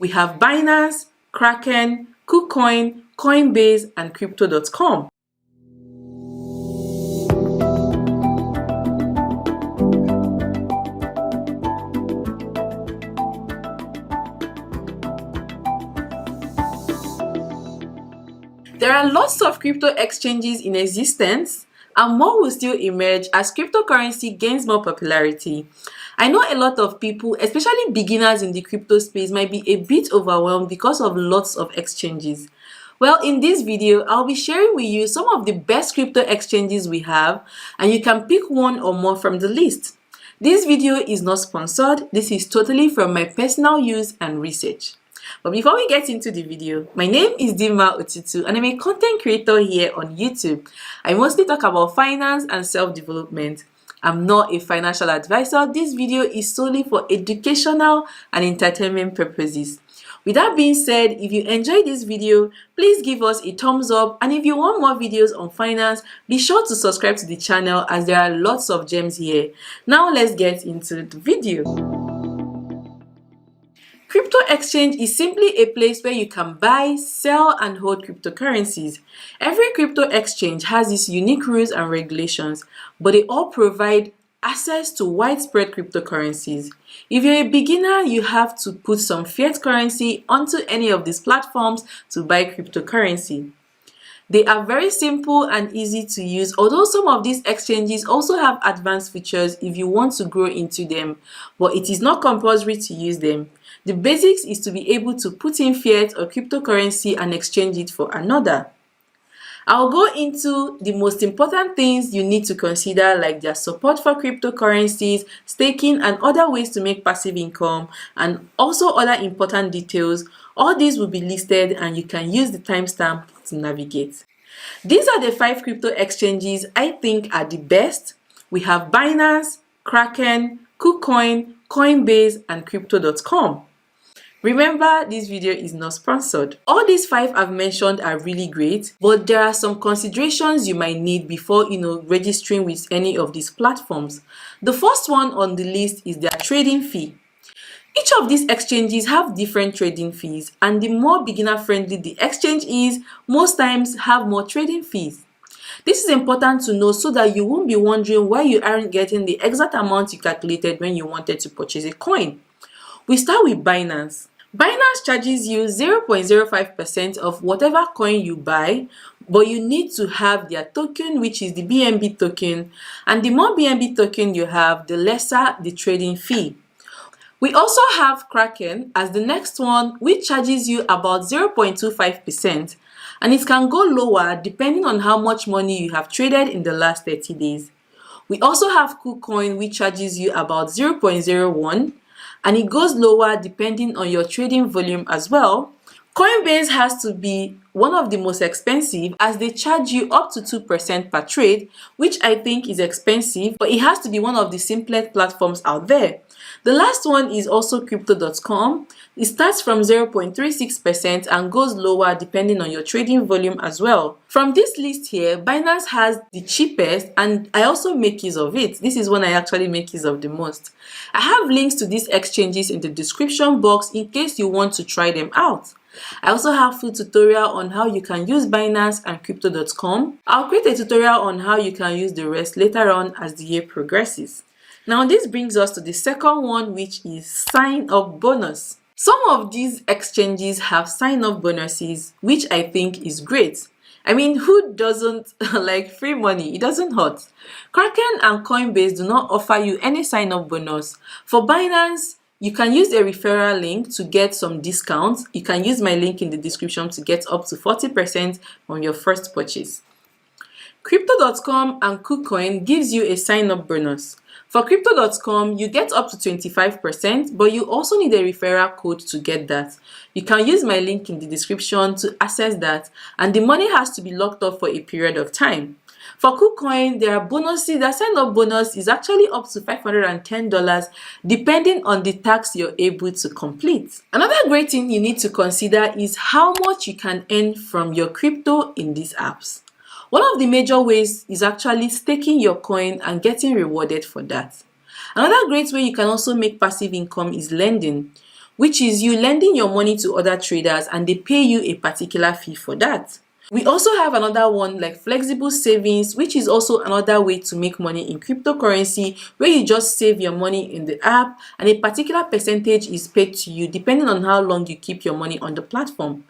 We have Binance, Kraken, KuCoin, Coinbase, and Crypto.com. There are lots of crypto exchanges in existence, and more will still emerge as cryptocurrency gains more popularity. I know a lot of people, especially beginners in the crypto space, might be a bit overwhelmed because of lots of exchanges. Well, in this video, I'll be sharing with you some of the best crypto exchanges we have, and you can pick one or more from the list. This video is not sponsored. This is totally from my personal use and research. But before we get into the video, my name is Dima Otitu and I'm a content creator here on YouTube. I mostly talk about finance and self-development. I'm not a financial advisor. This video is solely for educational and entertainment purposes. With that being said, if you enjoyed this video, please give us a thumbs up, and if you want more videos on finance, be sure to subscribe to the channel as there are lots of gems here. Now let's get into the video. Crypto exchange is simply a place where you can buy, sell, and hold cryptocurrencies. Every crypto exchange has its unique rules and regulations, but they all provide access to widespread cryptocurrencies. If you're a beginner, you have to put some fiat currency onto any of these platforms to buy cryptocurrency. They are very simple and easy to use, although some of these exchanges also have advanced features if you want to grow into them, but it is not compulsory to use them. The basics is to be able to put in fiat or cryptocurrency and exchange it for another. I'll go into the most important things you need to consider, like their support for cryptocurrencies, staking, and other ways to make passive income, and also other important details. All these will be listed and you can use the timestamp to navigate. These are the 5 crypto exchanges I think are the best. We have Binance, Kraken, KuCoin, Coinbase, and Crypto.com. Remember, this video is not sponsored. All these 5 I've mentioned are really great, but there are some considerations you might need before registering with any of these platforms. The first one on the list is their trading fee. Each of these exchanges have different trading fees, and the more beginner friendly the exchange is, most times have more trading fees. This is important to know so that you won't be wondering why you aren't getting the exact amount you calculated when you wanted to purchase a coin. We start with Binance. Binance charges you 0.05% of whatever coin you buy, but you need to have their token, which is the BNB token, and the more BNB token you have, the lesser the trading fee. We also have Kraken as the next one, which charges you about 0.25%, and it can go lower depending on how much money you have traded in the last 30 days. We also have KuCoin, which charges you about 0.01%, and it goes lower depending on your trading volume as well. Coinbase has to be one of the most expensive as they charge you up to 2% per trade, which I think is expensive, but it has to be one of the simplest platforms out there. The last one is also Crypto.com. It starts from 0.36% and goes lower depending on your trading volume as well. From this list here, Binance has the cheapest, and I also make use of it. This is one I actually make use of the most. I have links to these exchanges in the description box in case you want to try them out. I also have full tutorial on how you can use Binance and Crypto.com. I'll create a tutorial on how you can use the rest later on as the year progresses. Now this brings us to the second one, which is sign up bonus. Some of these exchanges have sign up bonuses, which I think is great. I mean, who doesn't like free money? It doesn't hurt. Kraken and Coinbase do not offer you any sign up bonus. For Binance, you can use a referral link to get some discounts. You can use my link in the description to get up to 40% on your first purchase. Crypto.com and KuCoin gives you a sign-up bonus. For Crypto.com, you get up to 25%, but you also need a referral code to get that. You can use my link in the description to access that, and the money has to be locked up for a period of time. For KuCoin, there are bonuses. The sign-up bonus is actually up to $510 depending on the task you're able to complete. Another great thing you need to consider is how much you can earn from your crypto in these apps. One of the major ways is actually staking your coin and getting rewarded for that. Another great way you can also make passive income is lending. which is you lending your money to other traders and they pay you a particular fee for that. We also have another one like flexible savings, which is also another way to make money in cryptocurrency, where you just save your money in the app and a particular percentage is paid to you depending on how long you keep your money on the platform.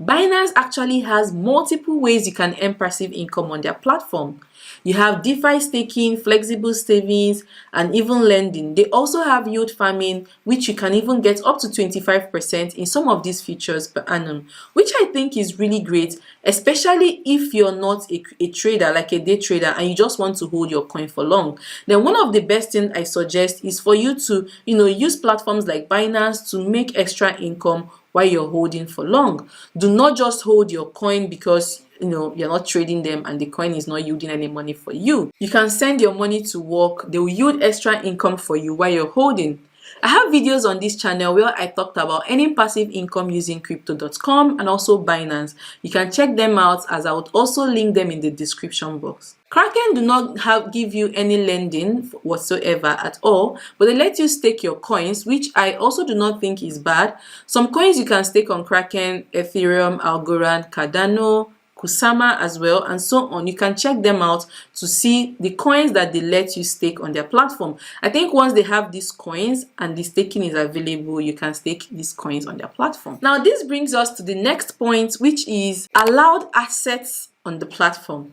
Binance actually has multiple ways you can earn passive income on their platform. You have DeFi staking, flexible savings, and even lending. They also have yield farming, which you can even get up to 25% in some of these features per annum, which I think is really great, especially if you're not a trader, like a day trader, and you just want to hold your coin for long. Then one of the best things I suggest is for you to, use platforms like Binance to make extra income while you're holding for long. Do not just hold your coin because you're not trading them and the coin is not yielding any money for you. You can send your money to work. They will yield extra income for you while you're holding. I have videos on this channel where I talked about earning passive income using crypto.com and also Binance. You can check them out, as I would also link them in the description box. Kraken do not give you any lending whatsoever at all, but they let you stake your coins, which I also do not think is bad. Some coins you can stake on Kraken, Ethereum, Algorand, Cardano, Kusama as well, and so on. You can check them out to see the coins that they let you stake on their platform. I think once they have these coins and the staking is available, you can stake these coins on their platform. Now, this brings us to the next point, which is allowed assets on the platform.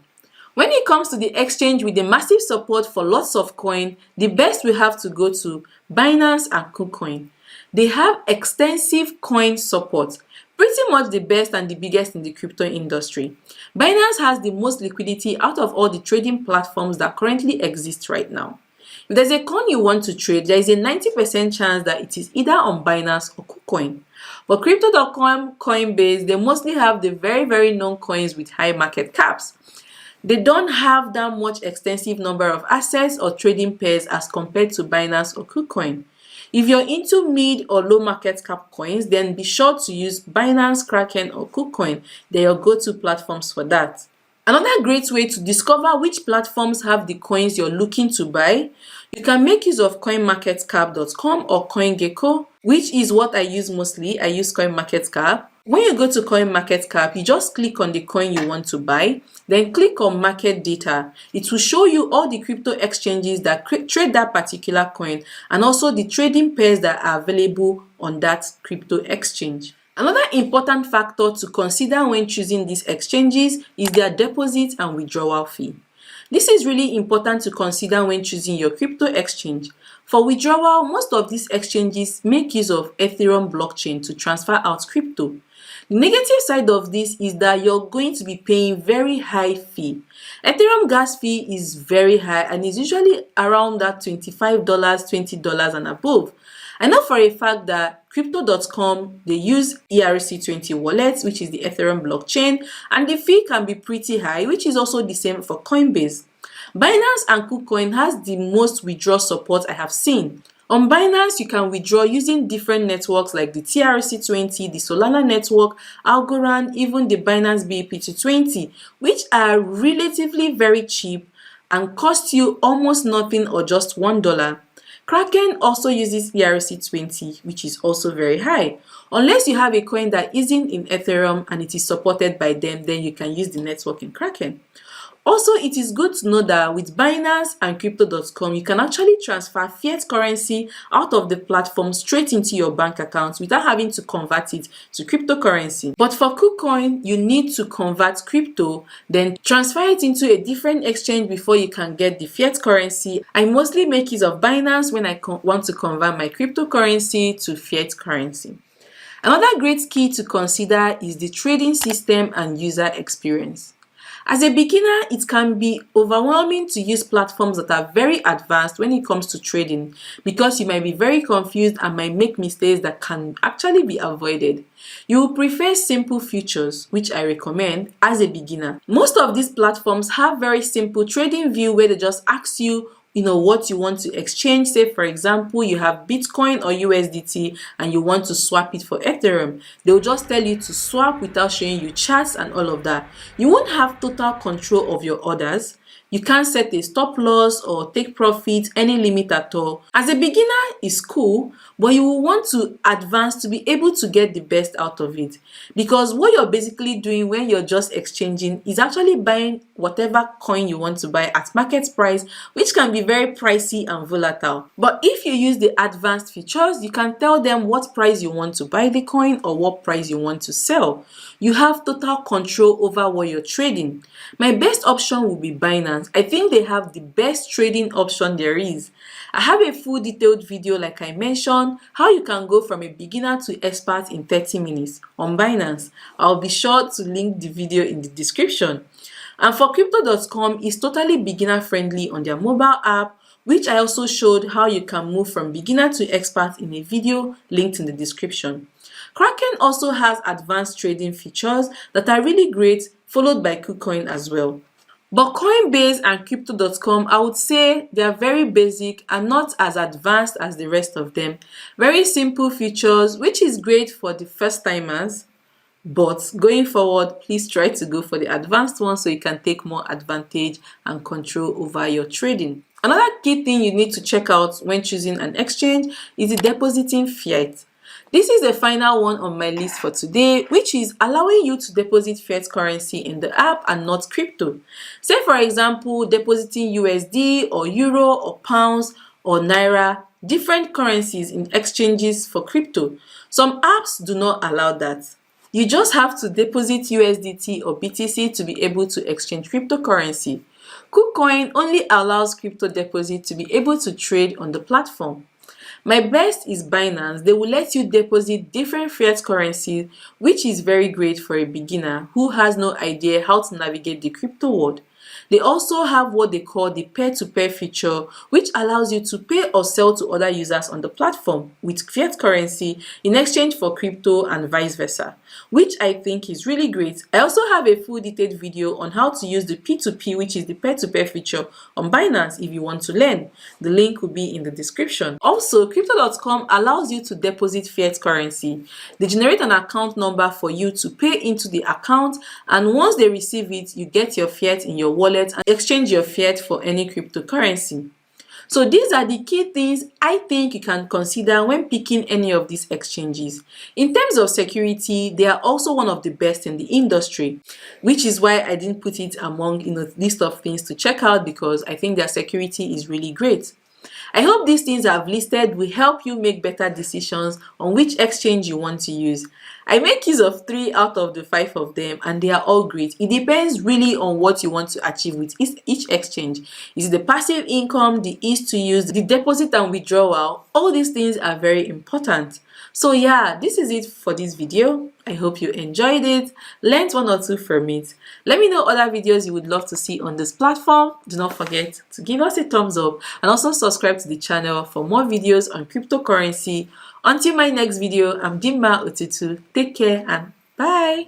When it comes to the exchange with the massive support for lots of coin, the best we have to go to Binance and KuCoin. They have extensive coin support, pretty much the best and the biggest in the crypto industry. Binance has the most liquidity out of all the trading platforms that currently exist right now. If there's a coin you want to trade, there is a 90% chance that it is either on Binance or KuCoin. For Crypto.com, Coinbase, they mostly have the very, very known coins with high market caps. They don't have that much extensive number of assets or trading pairs as compared to Binance or KuCoin. If you're into mid or low market cap coins, then be sure to use Binance, Kraken, or KuCoin. They're your go-to platforms for that. Another great way to discover which platforms have the coins you're looking to buy, you can make use of coinmarketcap.com or CoinGecko, which is what I use mostly. I use CoinMarketCap. When you go to CoinMarketCap, you just click on the coin you want to buy, then click on market data. It will show you all the crypto exchanges that trade that particular coin and also the trading pairs that are available on that crypto exchange. Another important factor to consider when choosing these exchanges is their deposit and withdrawal fee. This is really important to consider when choosing your crypto exchange. For withdrawal, most of these exchanges make use of Ethereum blockchain to transfer out crypto. The negative side of this is that you're going to be paying very high fee. Ethereum gas fee is very high and is usually around that $25, $20 and above. I know for a fact that Crypto.com, they use ERC20 wallets, which is the Ethereum blockchain, and the fee can be pretty high, which is also the same for Coinbase. Binance and KuCoin has the most withdrawal support I have seen. On Binance, you can withdraw using different networks like the TRC20, the Solana network, Algorand, even the Binance BEP220, which are relatively very cheap and cost you almost nothing or just $1. Kraken also uses ERC20, which is also very high. Unless you have a coin that isn't in Ethereum and it is supported by them, then you can use the network in Kraken. Also, it is good to know that with Binance and Crypto.com, you can actually transfer fiat currency out of the platform straight into your bank account without having to convert it to cryptocurrency. But for KuCoin, you need to convert crypto, then transfer it into a different exchange before you can get the fiat currency. I mostly make use of Binance when I want to convert my cryptocurrency to fiat currency. Another great key to consider is the trading system and user experience. As a beginner, it can be overwhelming to use platforms that are very advanced when it comes to trading because you might be very confused and might make mistakes that can actually be avoided. You will prefer simple features, which I recommend as a beginner. Most of these platforms have very simple trading view where they just ask you what you want to exchange. Say, for example, you have Bitcoin or USDT and you want to swap it for Ethereum. They'll just tell you to swap without showing you charts and all of that. You won't have total control of your orders. You can't set a stop loss or take profit, any limit at all. As a beginner, it's cool, but you will want to advance to be able to get the best out of it. Because what you're basically doing when you're just exchanging is actually buying whatever coin you want to buy at market price, which can be very pricey and volatile. But if you use the advanced features, you can tell them what price you want to buy the coin or what price you want to sell. You have total control over what you're trading. My best option will be Binance. I think they have the best trading option there is. I have a full detailed video, like I mentioned, how you can go from a beginner to expert in 30 minutes on Binance. I'll be sure to link the video in the description. And for crypto.com, it's totally beginner friendly on their mobile app, which I also showed how you can move from beginner to expert in a video linked in the description. Kraken also has advanced trading features that are really great, followed by KuCoin as well. But Coinbase and Crypto.com, I would say they are very basic and not as advanced as the rest of them. Very simple features, which is great for the first timers. But going forward, please try to go for the advanced one so you can take more advantage and control over your trading. Another key thing you need to check out when choosing an exchange is the depositing fiat. This is the final one on my list for today, which is allowing you to deposit fiat currency in the app and not crypto. Say for example, depositing USD or Euro or Pounds or Naira, different currencies in exchanges for crypto. Some apps do not allow that. You just have to deposit USDT or BTC to be able to exchange cryptocurrency. KuCoin only allows crypto deposit to be able to trade on the platform. My best is Binance. They will let you deposit different fiat currencies, which is very great for a beginner who has no idea how to navigate the crypto world. They also have what they call the peer-to-peer feature, which allows you to pay or sell to other users on the platform with fiat currency in exchange for crypto and vice versa, which I think is really great. I also have a full detailed video on how to use the P2P, which is the peer-to-peer feature on Binance if you want to learn. The link will be in the description. Also, Crypto.com allows you to deposit fiat currency. They generate an account number for you to pay into the account, and once they receive it, you get your fiat in your wallet and exchange your fiat for any cryptocurrency. So these are the key things I think you can consider when picking any of these exchanges. In terms of security, they are also one of the best in the industry, which is why I didn't put it among the list of things to check out, because I think their security is really great. I hope these things I've listed will help you make better decisions on which exchange you want to use. I make use of 3 out of the 5 of them, and they are all great. It depends really on what you want to achieve with each exchange. Is it the passive income, the ease to use, the deposit and withdrawal? All these things are very important. So yeah, this is it for this video. I hope you enjoyed it, learned 1 or 2 from it. Let me know other videos you would love to see on this platform. Do not forget to give us a thumbs up and also subscribe to the channel for more videos on cryptocurrency. Until my next video, I'm Dimma Otutu. Take care and bye.